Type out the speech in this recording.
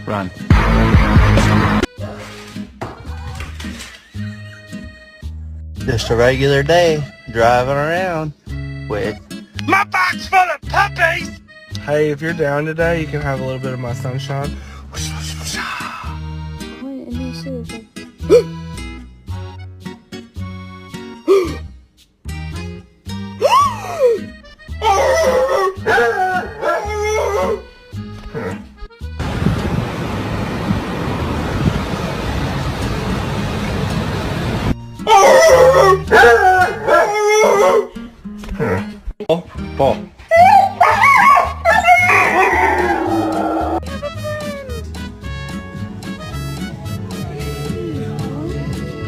Run. Just a regular day driving around with My box full of puppies! Hey, if you're down today, you can have a little bit of my sunshine.